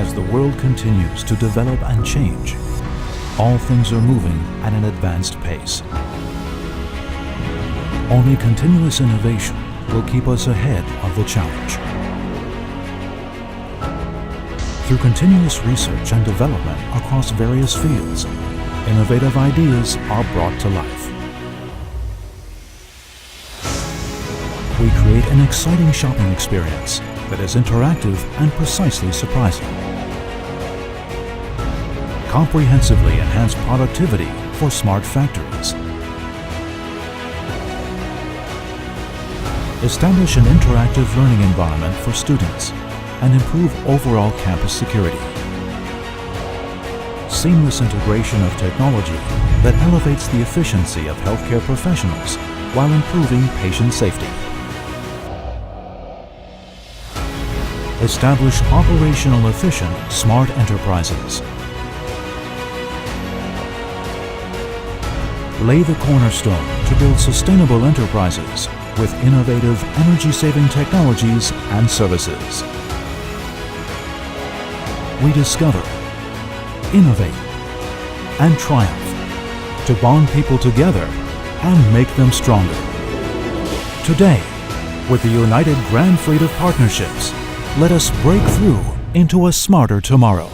As the world continues to develop and change, all things are moving at an advanced pace. Only continuous innovation will keep us ahead of the challenge. Through continuous research and development across various fields, innovative ideas are brought to life. We create an exciting shopping experience that is interactive and precisely surprising. Comprehensively enhance productivity for smart factories. Establish an interactive learning environment for students and improve overall campus security. Seamless integration of technology that elevates the efficiency of healthcare professionals while improving patient safety. Establish operational efficient smart enterprises. Lay the cornerstone to build sustainable enterprises with innovative energy-saving technologies and services. We discover, innovate, and triumph to bond people together and make them stronger. Today, with the united grand fleet of partnerships, let us break through into a smarter tomorrow.